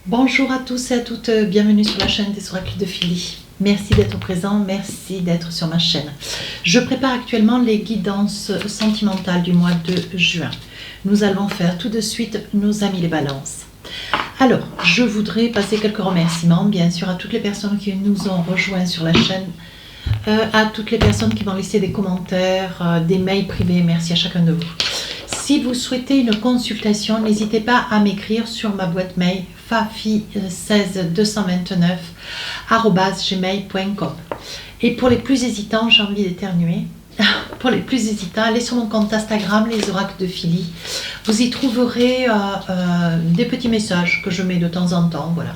Bonjour à tous et à toutes, bienvenue sur la chaîne des oracles de Philly. Merci d'être présent, merci d'être sur ma chaîne. Je prépare actuellement les guidances sentimentales du mois de juin. Nous allons faire tout de suite nos amis les balances. Alors, je voudrais passer quelques remerciements, bien sûr, à toutes les personnes qui nous ont rejoints sur la chaîne, à toutes les personnes qui m'ont laissé des commentaires, des mails privés, merci à chacun de vous. Si vous souhaitez une consultation, n'hésitez pas à m'écrire sur ma boîte mail fafi16229@gmail.com. Et pour les plus hésitants, j'ai envie d'éternuer. Pour les plus hésitants, allez sur mon compte Instagram, les oracles de Philly. Vous y trouverez des petits messages que je mets de temps en temps, voilà,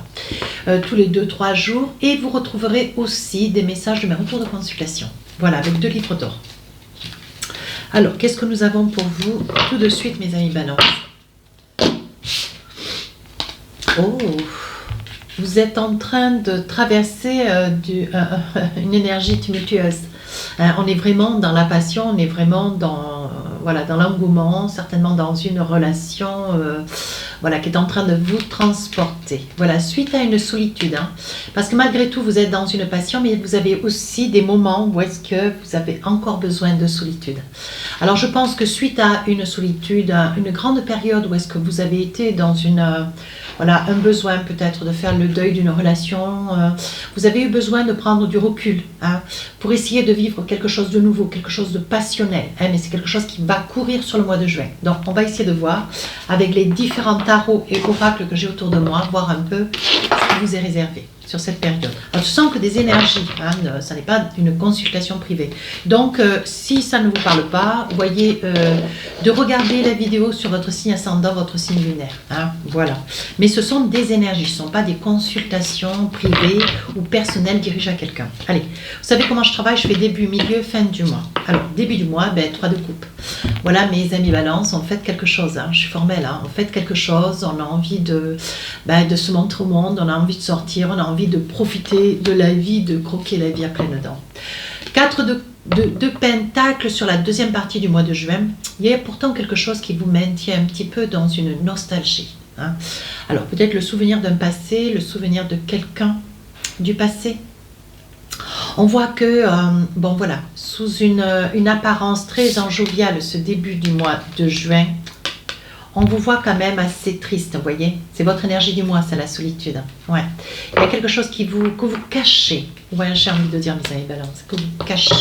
tous les 2-3 jours. Et vous retrouverez aussi des messages de mes retours de consultation, voilà, avec 2 livres d'or. Alors, qu'est-ce que nous avons pour vous tout de suite, mes amis balance? Oh, vous êtes en train de traverser une énergie tumultueuse. On est vraiment dans la passion, on est vraiment dans, voilà, dans l'engouement, certainement dans une relation voilà, qui est en train de vous transporter. Voilà, suite à une solitude. Parce que malgré tout, vous êtes dans une passion, mais vous avez aussi des moments où est-ce que vous avez encore besoin de solitude. Alors, je pense que suite à une solitude, une grande période où est-ce que vous avez été dans voilà, un besoin peut-être de faire le deuil d'une relation, vous avez eu besoin de prendre du recul pour essayer de vivre quelque chose de nouveau, quelque chose de passionnel, mais c'est quelque chose qui va courir sur le mois de juin. Donc on va essayer de voir avec les différents tarots et oracles que j'ai autour de moi, voir un peu ce qui vous est réservé sur cette période. Alors, je sens que des énergies, ça n'est pas une consultation privée. Donc, si ça ne vous parle pas, voyez de regarder la vidéo sur votre signe ascendant, votre signe lunaire. Voilà. Mais ce sont des énergies, ce ne sont pas des consultations privées ou personnelles dirigées à quelqu'un. Allez, vous savez comment je travaille? Je fais début, milieu, fin du mois. Alors, début du mois, 3 de coupe. Voilà, mes amis balance, on fait quelque chose. Je suis formelle, on fait quelque chose, on a envie de se montrer au monde, on a envie de sortir, on a envie de profiter de la vie, de croquer la vie à pleines dents. 4 de pentacles sur la deuxième partie du mois de juin. Il y a pourtant quelque chose qui vous maintient un petit peu dans une nostalgie. Alors peut-être le souvenir d'un passé, le souvenir de quelqu'un du passé. On voit que, bon voilà, sous une apparence très enjoviale ce début du mois de juin, on vous voit quand même assez triste, vous voyez. C'est votre énergie du mois, c'est la solitude. Ouais. Il y a quelque chose que vous cachez. Ouais, j'ai envie de dire, mes amis balance, que vous cachez.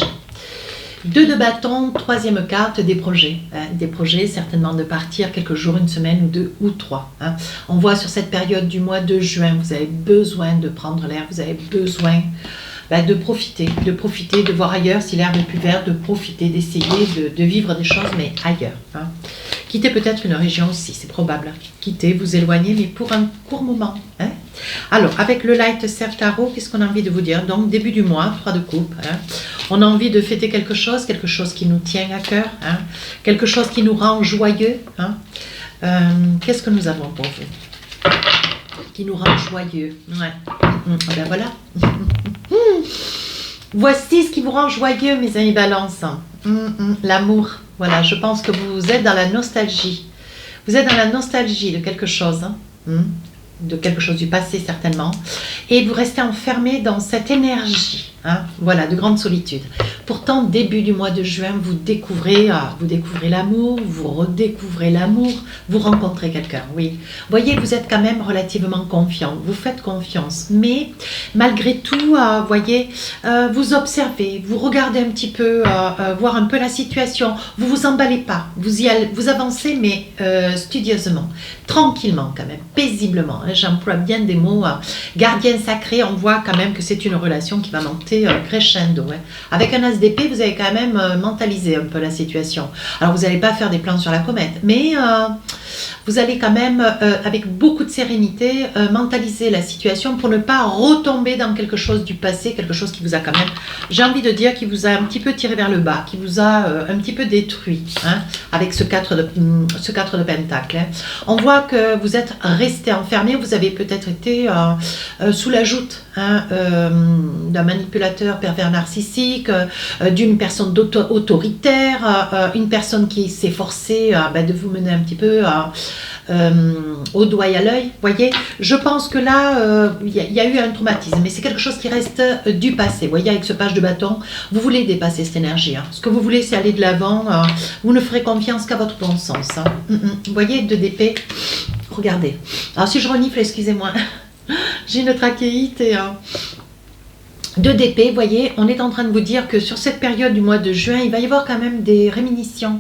2 de bâton, 3e carte, des projets. Des projets, certainement de partir quelques jours, une semaine ou 2 ou 3. On voit sur cette période du mois de juin, vous avez besoin de prendre l'air, vous avez besoin de profiter, de voir ailleurs si l'herbe est plus verte, de profiter, d'essayer de vivre des choses, mais ailleurs. Quitter peut-être une région aussi, c'est probable. Quitter, vous éloigner, mais pour un court moment. Alors, avec le Light Serve Tarot, qu'est-ce qu'on a envie de vous dire? Donc, début du mois, 3 de coupe. On a envie de fêter quelque chose qui nous tient à cœur, quelque chose qui nous rend joyeux. Qu'est-ce que nous avons pour vous? Qui nous rend joyeux. Ouais. Ben voilà. Voici ce qui vous rend joyeux, mes amis balance. L'amour. Voilà, je pense que vous êtes dans la nostalgie. Vous êtes dans la nostalgie de quelque chose. De quelque chose du passé certainement. Et vous restez enfermé dans cette énergie. Voilà, de grande solitude. Pourtant, début du mois de juin, vous découvrez l'amour, vous redécouvrez l'amour, vous rencontrez quelqu'un, oui. Voyez, vous êtes quand même relativement confiant, vous faites confiance, mais malgré tout, voyez, vous observez, vous regardez un petit peu, voir un peu la situation, vous vous emballez pas, vous avancez, mais studieusement, tranquillement quand même, paisiblement. J'emploie bien des mots, gardien sacré, on voit quand même que c'est une relation qui va monter crescendo. Avec un as d'épée, vous avez quand même mentalisé un peu la situation. Alors, vous n'allez pas faire des plans sur la comète, mais vous allez quand même, avec beaucoup de sérénité, mentaliser la situation pour ne pas retomber dans quelque chose du passé, quelque chose qui vous a quand même, j'ai envie de dire, qui vous a un petit peu tiré vers le bas, qui vous a un petit peu détruit, avec ce 4 de pentacle. On voit que vous êtes resté enfermé, vous avez peut-être été sous la joute d'un manipulateur pervers narcissique, d'une personne autoritaire, une personne qui s'est forcée de vous mener un petit peu au doigt et à l'œil, voyez. Je pense que là, il y a eu un traumatisme, mais c'est quelque chose qui reste du passé. Vous voyez, avec ce page de bâton, vous voulez dépasser cette énergie. Hein. Ce que vous voulez, c'est aller de l'avant. Vous ne ferez confiance qu'à votre bon sens. Hein. Vous voyez, 2 d'épée. Regardez. Alors, si je renifle, excusez-moi. J'ai une trachéite et... 2 d'épée, vous voyez, on est en train de vous dire que sur cette période du mois de juin, il va y avoir quand même des réminiscences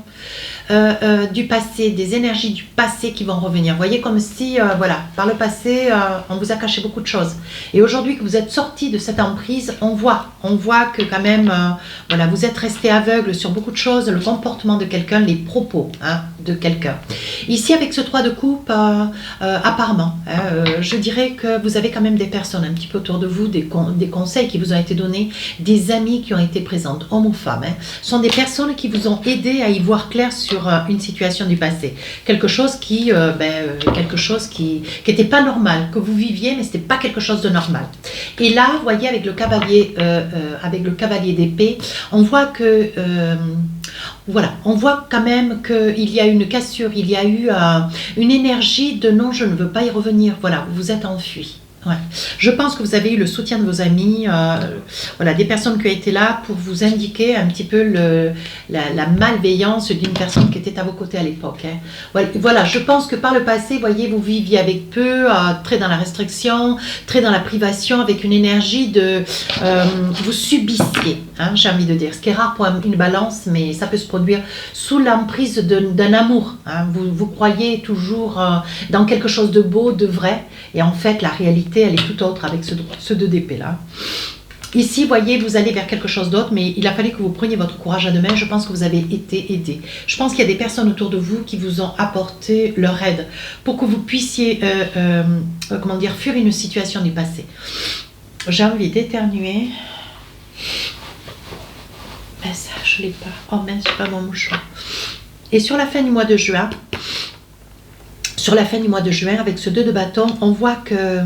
du passé, des énergies du passé qui vont revenir. Vous voyez, comme si, voilà, par le passé, on vous a caché beaucoup de choses. Et aujourd'hui que vous êtes sorti de cette emprise, on voit que quand même, voilà, vous êtes resté aveugle sur beaucoup de choses, le comportement de quelqu'un, les propos hein, de quelqu'un. Ici, avec ce 3 de coupe, apparemment, je dirais que vous avez quand même des personnes un petit peu autour de vous, des conseils qui vous ont été donnés, des amis qui ont été présentes, hommes ou femmes, hein, sont des personnes qui vous ont aidé à y voir clair sur une situation du passé, quelque chose qui n'était pas normal, que vous viviez, mais c'était pas quelque chose de normal. Et là, vous voyez, avec le cavalier d'épée, on voit que voilà, on voit quand même qu'il y a une cassure, il y a eu une énergie de non, je ne veux pas y revenir. Voilà, vous vous êtes enfui. Ouais. Je pense que vous avez eu le soutien de vos amis, voilà, des personnes qui ont été là pour vous indiquer un petit peu la malveillance d'une personne qui était à vos côtés à l'époque. Hein. Voilà, je pense que par le passé, voyez, vous viviez avec peu, très dans la restriction, très dans la privation, avec une énergie de... vous subissiez, hein, j'ai envie de dire. Ce qui est rare pour une balance, mais ça peut se produire sous l'emprise d'un amour. Hein. Vous croyez toujours dans quelque chose de beau, de vrai, et en fait, la réalité, elle est tout autre avec ce 2 d'épée là. Ici, voyez, vous allez vers quelque chose d'autre, mais il a fallu que vous preniez votre courage à deux mains. Je pense que vous avez été aidé. Je pense qu'il y a des personnes autour de vous qui vous ont apporté leur aide pour que vous puissiez, comment dire, fuir une situation du passé. J'ai envie d'éternuer. Ben ça, je l'ai pas. Oh mince, j'ai pas mon mouchoir. Et sur la fin du mois de juin, avec ce 2 de bâton, on voit que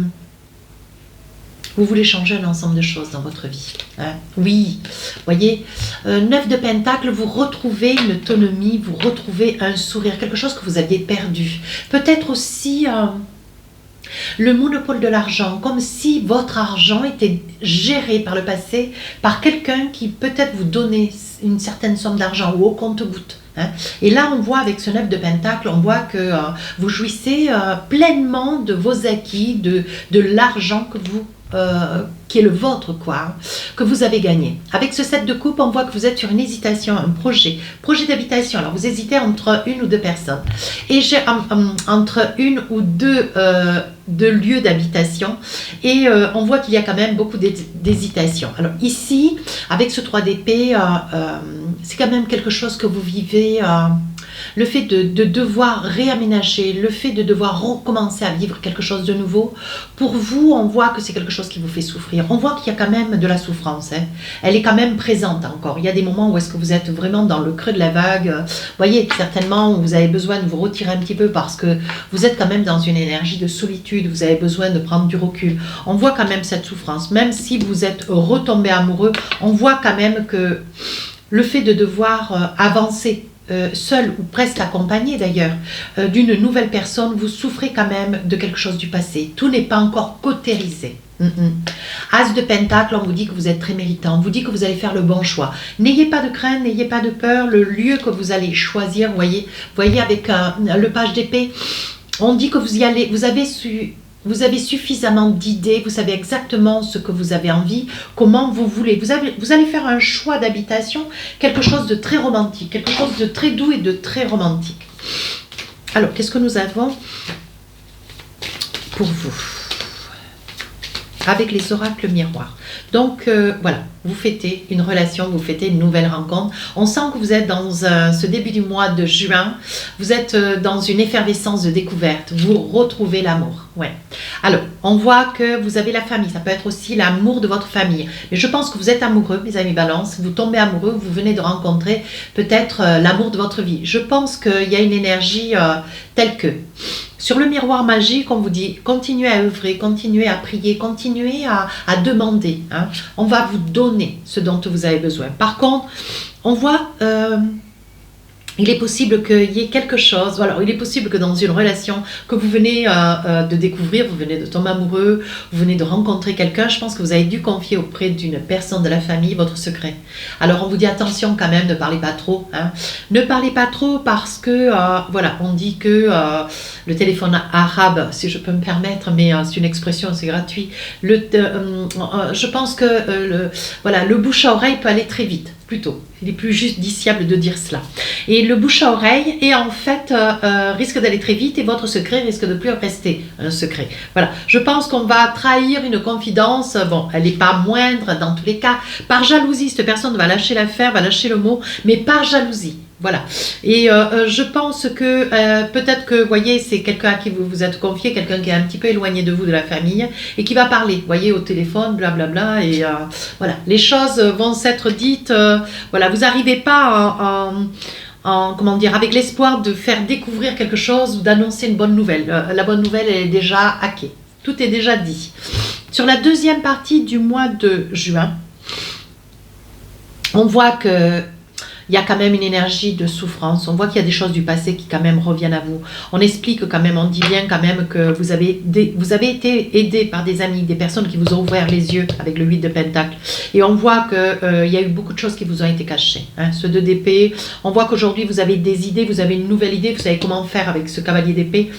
vous voulez changer un ensemble de choses dans votre vie. Hein? Oui, voyez, 9 de pentacle, vous retrouvez une autonomie, vous retrouvez un sourire, quelque chose que vous aviez perdu. Peut-être aussi le monopole de l'argent, comme si votre argent était géré par le passé par quelqu'un qui peut-être vous donnait une certaine somme d'argent ou au compte-gouttes. Hein. Et là, on voit avec ce 9 de pentacle, on voit que vous jouissez pleinement de vos acquis, de l'argent que vous qui est le vôtre, quoi, hein, que vous avez gagné. Avec ce 7 de coupe, on voit que vous êtes sur une hésitation, un projet d'habitation. Alors, vous hésitez entre 1 ou 2 personnes. Et j'ai entre 1 ou 2 lieux d'habitation. Et on voit qu'il y a quand même beaucoup d'hésitation. Alors, ici, avec ce 3 d'épée, c'est quand même quelque chose que vous vivez... le fait de devoir réaménager, le fait de devoir recommencer à vivre quelque chose de nouveau, pour vous, on voit que c'est quelque chose qui vous fait souffrir. On voit qu'il y a quand même de la souffrance. Hein. Elle est quand même présente encore. Il y a des moments où est-ce que vous êtes vraiment dans le creux de la vague. Vous voyez, certainement, vous avez besoin de vous retirer un petit peu parce que vous êtes quand même dans une énergie de solitude. Vous avez besoin de prendre du recul. On voit quand même cette souffrance. Même si vous êtes retombé amoureux, on voit quand même que le fait de devoir avancer, seul ou presque accompagné d'ailleurs d'une nouvelle personne, vous souffrez quand même de quelque chose du passé. Tout n'est pas encore cautérisé. As de pentacle, on vous dit que vous êtes très méritant, on vous dit que vous allez faire le bon choix. N'ayez pas de crainte, n'ayez pas de peur. Le lieu que vous allez choisir, voyez avec le page d'épée, on dit que vous y allez, vous avez suffisamment d'idées, vous savez exactement ce que vous avez envie, comment vous voulez. Vous allez faire un choix d'habitation, quelque chose de très romantique, quelque chose de très doux et de très romantique. Alors, qu'est-ce que nous avons pour vous avec les oracles miroirs? Donc, voilà, vous fêtez une relation, vous fêtez une nouvelle rencontre. On sent que vous êtes dans ce début du mois de juin, vous êtes dans une effervescence de découverte, vous retrouvez l'amour. Ouais. Alors, on voit que vous avez la famille, ça peut être aussi l'amour de votre famille. Mais je pense que vous êtes amoureux, mes amis Balance, vous tombez amoureux, vous venez de rencontrer peut-être l'amour de votre vie. Je pense qu'il y a une énergie telle que... Sur le miroir magique, on vous dit, continuez à œuvrer, continuez à prier, continuez à demander. Hein. On va vous donner ce dont vous avez besoin. Par contre, on voit il est possible qu'il y ait quelque chose, alors il est possible que dans une relation que vous venez de découvrir, vous venez de tomber amoureux, vous venez de rencontrer quelqu'un, je pense que vous avez dû confier auprès d'une personne de la famille votre secret. Alors on vous dit attention quand même, ne parlez pas trop. Hein. Ne parlez pas trop parce que, voilà, on dit que le téléphone arabe, si je peux me permettre, mais c'est une expression, c'est gratuit, je pense que voilà, le bouche à oreille peut aller très vite. Plutôt, il est plus justiciable de dire cela. Et le bouche à oreille est en fait risque d'aller très vite et votre secret risque de plus rester un secret. Voilà, je pense qu'on va trahir une confidence, bon, elle n'est pas moindre dans tous les cas. Par jalousie, cette personne va lâcher l'affaire, va lâcher le mot, mais par jalousie. Voilà. Et je pense que peut-être que, vous voyez, c'est quelqu'un à qui vous vous êtes confié, quelqu'un qui est un petit peu éloigné de vous, de la famille, et qui va parler, vous voyez, au téléphone, blablabla, et voilà, les choses vont s'être dites, voilà, vous n'arrivez pas comment dire, avec l'espoir de faire découvrir quelque chose ou d'annoncer une bonne nouvelle. La bonne nouvelle, elle est déjà hackée. Tout est déjà dit. Sur la deuxième partie du mois de juin, on voit que il y a quand même une énergie de souffrance. On voit qu'il y a des choses du passé qui quand même reviennent à vous. On explique quand même, on dit bien quand même que vous avez été aidé par des amis, des personnes qui vous ont ouvert les yeux avec le 8 de Pentacle. Et on voit qu'il y a eu beaucoup de choses qui vous ont été cachées. Hein. Ce 2 d'épée, on voit qu'aujourd'hui vous avez des idées, vous avez une nouvelle idée, vous savez comment faire avec ce cavalier d'épée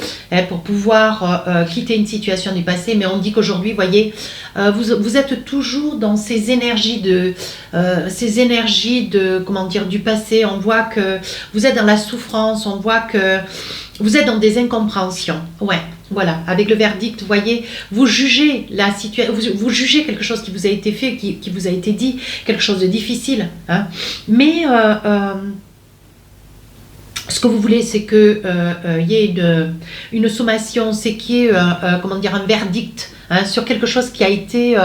pour pouvoir quitter une situation du passé. Mais on dit qu'aujourd'hui, vous voyez, vous êtes toujours dans ces énergies de comment dire, du passé. On voit que vous êtes dans la souffrance, on voit que vous êtes dans des incompréhensions. Ouais, voilà, avec le verdict, vous voyez, vous jugez la situation, vous jugez quelque chose qui vous a été fait, qui vous a été dit, quelque chose de difficile. Hein. Mais ce que vous voulez, c'est qu'il y ait une sommation, c'est qu'il y ait comment dire, un verdict. Hein, sur quelque chose qui a été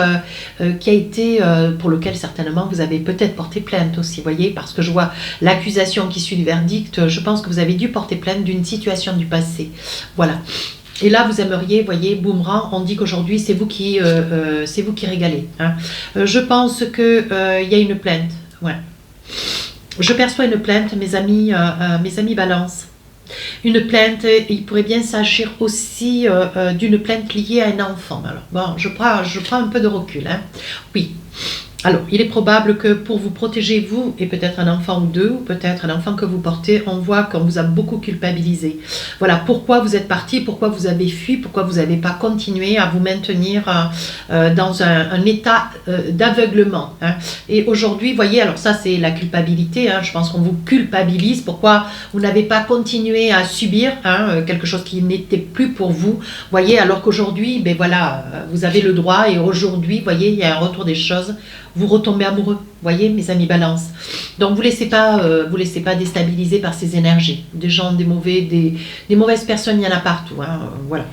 pour lequel certainement vous avez peut-être porté plainte aussi, voyez, parce que je vois l'accusation qui suit du verdict, je pense que vous avez dû porter plainte d'une situation du passé, voilà. Et là, vous aimeriez, voyez, boomerang, on dit qu'aujourd'hui, c'est vous qui régalez. Hein. Je pense qu'il y a une plainte, ouais. Je perçois une plainte, mes amis Balance. Une plainte, il pourrait bien s'agir aussi d'une plainte liée à un enfant. Alors, bon, je prends un peu de recul. Hein. Oui. Alors, il est probable que pour vous protéger, vous et peut-être un enfant ou deux, ou peut-être un enfant que vous portez, on voit qu'on vous a beaucoup culpabilisé. Voilà, pourquoi vous êtes parti, pourquoi vous avez fui, pourquoi vous n'avez pas continué à vous maintenir dans un état d'aveuglement. Hein. Et aujourd'hui, vous voyez, alors ça c'est la culpabilité, hein, je pense qu'on vous culpabilise, pourquoi vous n'avez pas continué à subir hein, quelque chose qui n'était plus pour vous. Vous voyez, alors qu'aujourd'hui, ben voilà, vous avez le droit et aujourd'hui, vous voyez, il y a un retour des choses. Vous retombez amoureux, voyez mes amis Balance. Donc vous laissez pas déstabiliser par ces énergies. Des gens, des mauvaises personnes, il y en a partout. Hein, voilà.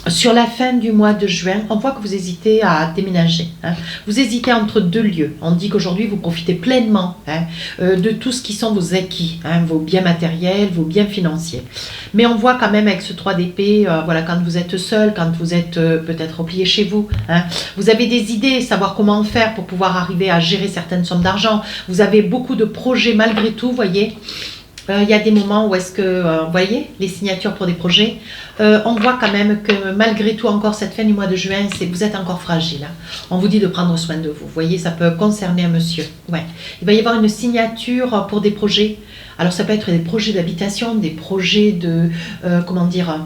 Sur la fin du mois de juin, on voit que vous hésitez à déménager. Hein. Vous hésitez entre deux lieux. On dit qu'aujourd'hui, vous profitez pleinement hein, de tout ce qui sont vos acquis, hein, vos biens matériels, vos biens financiers. Mais on voit quand même avec ce 3 d'épée, voilà, quand vous êtes seul, quand vous êtes peut-être replié chez vous, hein, vous avez des idées, savoir comment faire pour pouvoir arriver à gérer certaines sommes d'argent. Vous avez beaucoup de projets malgré tout, vous voyez. Il y a des moments où est-ce que, vous voyez, les signatures pour des projets, on voit quand même que malgré tout, encore cette fin du mois de juin, vous êtes encore fragile. Hein. On vous dit de prendre soin de vous. Vous voyez, ça peut concerner un monsieur. Ouais. Il va y avoir une signature pour des projets. Alors ça peut être des projets d'habitation, des projets de, comment dire,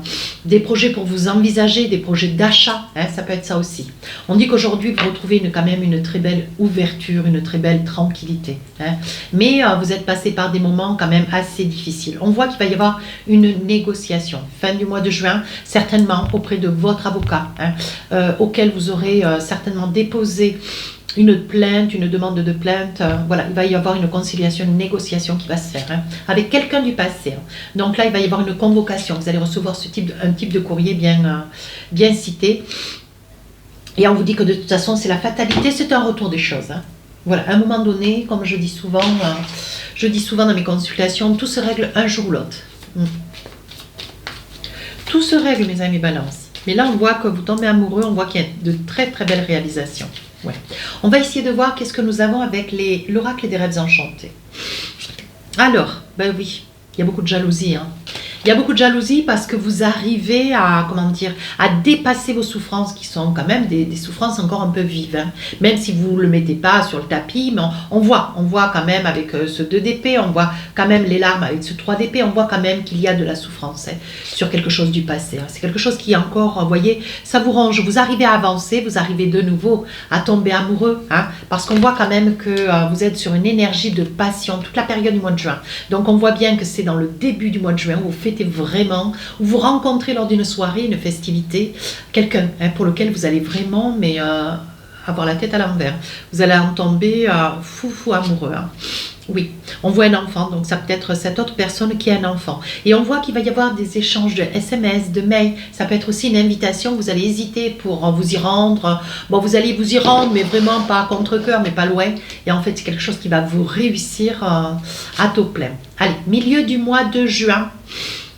des projets pour vous envisager, des projets d'achat, hein, ça peut être ça aussi. On dit qu'aujourd'hui vous retrouvez quand même une très belle ouverture, une très belle tranquillité. Hein. Mais vous êtes passé par des moments quand même assez difficiles. On voit qu'il va y avoir une négociation, fin du mois de juin, certainement auprès de votre avocat, hein, auquel vous aurez certainement déposé une plainte, une demande de plainte, voilà, il va y avoir une conciliation, une négociation qui va se faire hein, avec quelqu'un du passé. Hein. Donc là, il va y avoir une convocation. Vous allez recevoir un type de courrier bien cité. Et on vous dit que de toute façon, c'est la fatalité, c'est un retour des choses. Hein. Voilà, à un moment donné, comme je dis souvent dans mes consultations, tout se règle un jour ou l'autre. Tout se règle, mes amis Balance. Mais là, on voit que vous tombez amoureux, on voit qu'il y a de très très belles réalisations. Ouais. On va essayer de voir qu'est-ce que nous avons avec l'oracle des rêves enchantés. Alors, ben oui, il y a beaucoup de jalousie, hein. Il y a beaucoup de jalousie parce que vous arrivez à, comment dire, à dépasser vos souffrances qui sont quand même des souffrances encore un peu vives, hein. Même si vous ne le mettez pas sur le tapis, mais on voit quand même avec ce 2 d'épée, on voit quand même les larmes avec ce 3 d'épée, on voit quand même qu'il y a de la souffrance, hein, sur quelque chose du passé, hein. C'est quelque chose qui est encore, vous voyez, ça vous ronge, vous arrivez à avancer, vous arrivez de nouveau à tomber amoureux, hein, parce qu'on voit quand même que vous êtes sur une énergie de passion toute la période du mois de juin. Donc on voit bien que c'est dans le début du mois de juin où vous fêtez vraiment, où vous rencontrez lors d'une soirée, une festivité, quelqu'un, hein, pour lequel vous allez vraiment, mais avoir la tête à l'envers. Vous allez en tomber fou amoureux, hein. Oui, on voit un enfant, donc ça peut être cette autre personne qui a un enfant. Et on voit qu'il va y avoir des échanges de SMS, de mails. Ça peut être aussi une invitation, vous allez hésiter pour vous y rendre. Bon, vous allez vous y rendre, mais vraiment pas à contre-cœur, mais pas loin. Et en fait, c'est quelque chose qui va vous réussir à taux plein. Allez, milieu du mois de juin.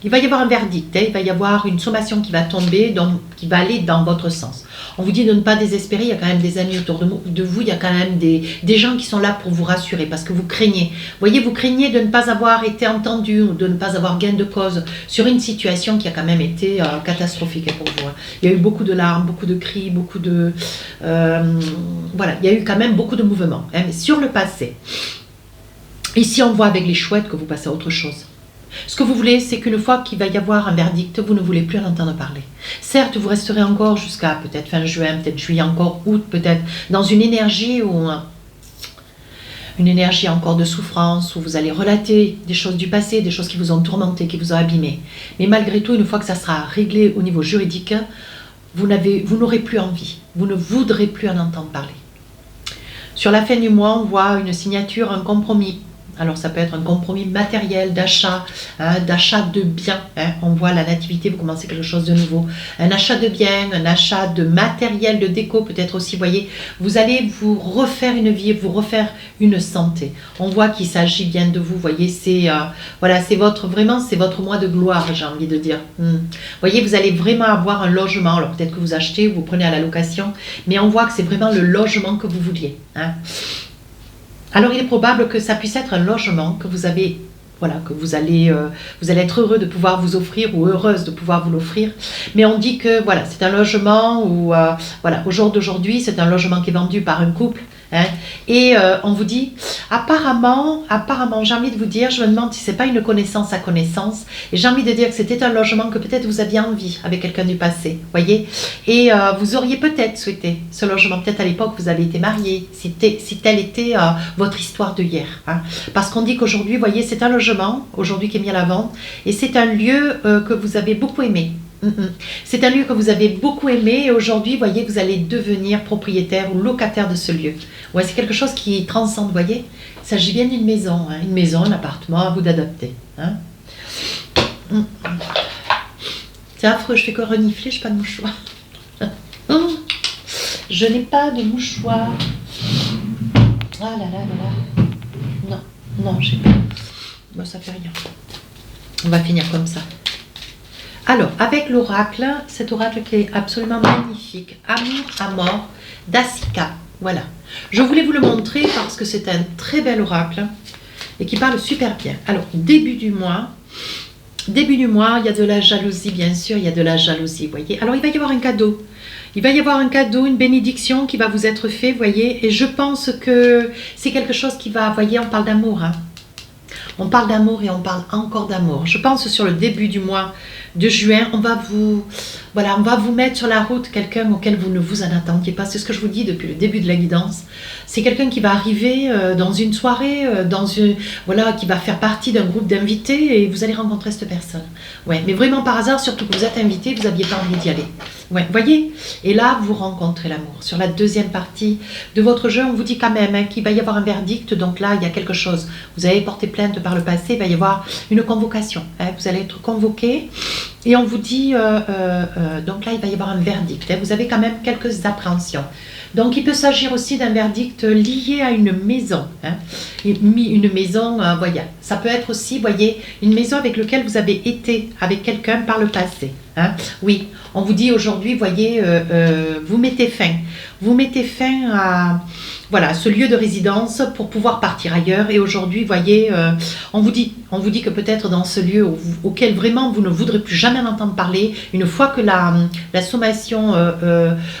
Il va y avoir un verdict, hein, il va y avoir une sommation qui va tomber, donc, qui va aller dans votre sens. On vous dit de ne pas désespérer, il y a quand même des amis autour de vous, il y a quand même des gens qui sont là pour vous rassurer, parce que vous craignez. Vous voyez, vous craignez de ne pas avoir été entendu, ou de ne pas avoir gain de cause sur une situation qui a quand même été catastrophique pour vous, hein. Il y a eu beaucoup de larmes, beaucoup de cris, beaucoup de... voilà, il y a eu quand même beaucoup de mouvements, hein, mais sur le passé. Ici, on voit avec les chouettes que vous passez à autre chose. Ce que vous voulez, c'est qu'une fois qu'il va y avoir un verdict, vous ne voulez plus en entendre parler. Certes, vous resterez encore jusqu'à peut-être fin juin, peut-être juillet encore, août peut-être, dans une énergie encore de souffrance, où vous allez relater des choses du passé, des choses qui vous ont tourmenté, qui vous ont abîmé. Mais malgré tout, une fois que ça sera réglé au niveau juridique, vous n'aurez plus envie, vous ne voudrez plus en entendre parler. Sur la fin du mois, on voit une signature, un compromis. Alors ça peut être un compromis matériel, d'achat, hein, d'achat de biens, hein. On voit la nativité, vous commencez quelque chose de nouveau. Un achat de biens, un achat de matériel, de déco peut-être aussi, vous voyez. Vous allez vous refaire une vie, vous refaire une santé. On voit qu'il s'agit bien de vous, vous voyez, c'est voilà, c'est votre mois de gloire, j'ai envie de dire. Vous voyez, vous allez vraiment avoir un logement, alors peut-être que vous achetez, vous prenez à la location, mais on voit que c'est vraiment le logement que vous vouliez, hein. Alors, il est probable que ça puisse être un logement que vous avez, voilà, que vous allez être heureux de pouvoir vous offrir ou heureuse de pouvoir vous l'offrir. Mais on dit que, voilà, c'est un logement où, voilà, au jour d'aujourd'hui, c'est un logement qui est vendu par un couple, hein, et on vous dit, apparemment, j'ai envie de vous dire, je me demande si c'est pas une connaissance à connaissance, et j'ai envie de dire que c'était un logement que peut-être vous aviez envie avec quelqu'un du passé, voyez, et vous auriez peut-être souhaité ce logement, peut-être à l'époque vous avez été marié, si telle était votre histoire de hier, hein. Parce qu'on dit qu'aujourd'hui, voyez, c'est un logement, aujourd'hui qui est mis à la vente, et c'est un lieu que vous avez beaucoup aimé. C'est un lieu que vous avez beaucoup aimé et aujourd'hui, voyez, vous allez devenir propriétaire ou locataire de ce lieu. Ouais, c'est quelque chose qui transcende, voyez. Il s'agit bien d'une maison, hein, une maison, un appartement, à vous d'adapter, hein. C'est affreux, je fais que renifler, je n'ai pas de mouchoir. Je n'ai pas de mouchoir. Ah là là là là. Non, j'ai pas. Bon, ça fait rien. On va finir comme ça. Alors, avec l'oracle, cet oracle qui est absolument magnifique, Amour à mort, d'Asika. Voilà. Je voulais vous le montrer parce que c'est un très bel oracle et qui parle super bien. Alors, début du mois, il y a de la jalousie, bien sûr, il y a de la jalousie, vous voyez. Alors, il va y avoir un cadeau. Il va y avoir un cadeau, une bénédiction qui va vous être fait, vous voyez. Et je pense que c'est quelque chose qui va, vous voyez, on parle d'amour, hein. On parle d'amour et on parle encore d'amour. Je pense sur le début du mois de juin, on va vous mettre sur la route quelqu'un auquel vous ne vous en attendiez pas. C'est ce que je vous dis depuis le début de la guidance. C'est quelqu'un qui va arriver dans une soirée, voilà, qui va faire partie d'un groupe d'invités et vous allez rencontrer cette personne. Ouais, mais vraiment par hasard, surtout que vous êtes invité, vous n'aviez pas envie d'y aller. Ouais, voyez. Et là, vous rencontrez l'amour. Sur la deuxième partie de votre jeu, on vous dit quand même, hein, qu'il va y avoir un verdict. Donc là, il y a quelque chose. Vous avez porté plainte par le passé, il va y avoir une convocation, hein. Vous allez être convoqué. Et on vous dit, donc là, il va y avoir un verdict, hein. Vous avez quand même quelques appréhensions. Donc, il peut s'agir aussi d'un verdict lié à une maison, hein. Une maison, voilà. Ça peut être aussi, voyez, une maison avec laquelle vous avez été avec quelqu'un par le passé. Hein? Oui, on vous dit aujourd'hui, voyez, vous mettez fin. Vous mettez fin à voilà, ce lieu de résidence pour pouvoir partir ailleurs. Et aujourd'hui, voyez, on vous dit que peut-être dans ce lieu auquel vraiment vous ne voudrez plus jamais entendre parler, une fois que la sommation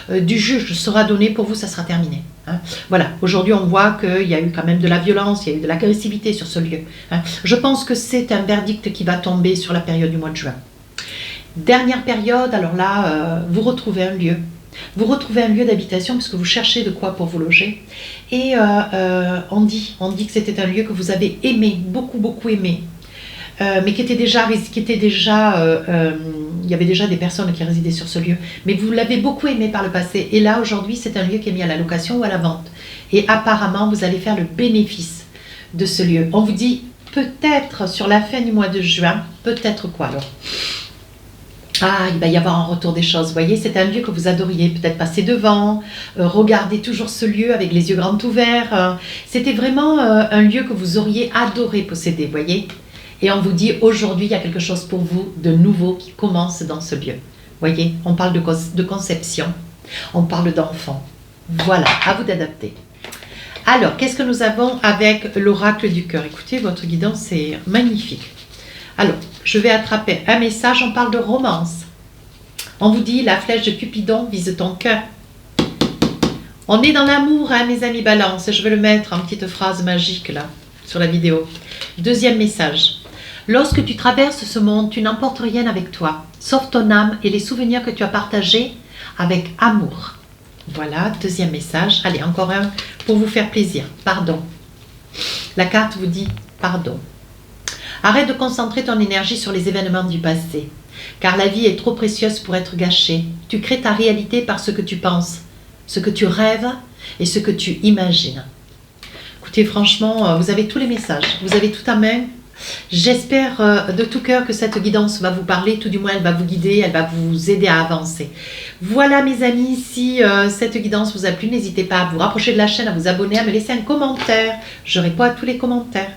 du juge sera donnée, pour vous, ça sera terminé. Hein? Voilà, aujourd'hui, on voit qu'il y a eu quand même de la violence, il y a eu de l'agressivité sur ce lieu. Hein? Je pense que c'est un verdict qui va tomber sur la période du mois de juin. Dernière période, alors là, vous retrouvez un lieu. Vous retrouvez un lieu d'habitation puisque vous cherchez de quoi pour vous loger. Et on dit que c'était un lieu que vous avez aimé, beaucoup aimé. Mais qui était déjà, il y avait déjà des personnes qui résidaient sur ce lieu. Mais vous l'avez beaucoup aimé par le passé. Et là, aujourd'hui, c'est un lieu qui est mis à la location ou à la vente. Et apparemment, vous allez faire le bénéfice de ce lieu. On vous dit peut-être sur la fin du mois de juin, peut-être quoi alors? Ah, il va y avoir un retour des choses, vous voyez, c'est un lieu que vous adoriez, peut-être passer devant, regarder toujours ce lieu avec les yeux grands ouverts. C'était vraiment un lieu que vous auriez adoré posséder, vous voyez. Et on vous dit, aujourd'hui, il y a quelque chose pour vous de nouveau qui commence dans ce lieu. Vous voyez, on parle de conception, on parle d'enfant. Voilà, à vous d'adapter. Alors, qu'est-ce que nous avons avec l'oracle du cœur? Écoutez, votre guidance, c'est magnifique. Alors, je vais attraper un message, on parle de romance. On vous dit, la flèche de Cupidon vise ton cœur. On est dans l'amour, hein, mes amis Balance. Je vais le mettre en petite phrase magique, là, sur la vidéo. Deuxième message. Lorsque tu traverses ce monde, tu n'emportes rien avec toi, sauf ton âme et les souvenirs que tu as partagés avec amour. Voilà, deuxième message. Allez, encore un pour vous faire plaisir. Pardon. La carte vous dit pardon. Arrête de concentrer ton énergie sur les événements du passé, car la vie est trop précieuse pour être gâchée. Tu crées ta réalité par ce que tu penses, ce que tu rêves et ce que tu imagines. Écoutez, franchement, vous avez tous les messages, vous avez tout à main. J'espère de tout cœur que cette guidance va vous parler, tout du moins elle va vous guider, elle va vous aider à avancer. Voilà mes amis, si cette guidance vous a plu, n'hésitez pas à vous rapprocher de la chaîne, à vous abonner, à me laisser un commentaire. Je réponds à tous les commentaires.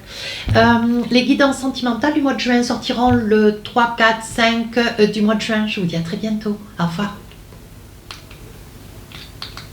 Les guidances sentimentales du mois de juin sortiront le 3, 4, 5 du mois de juin. Je vous dis à très bientôt. Au revoir.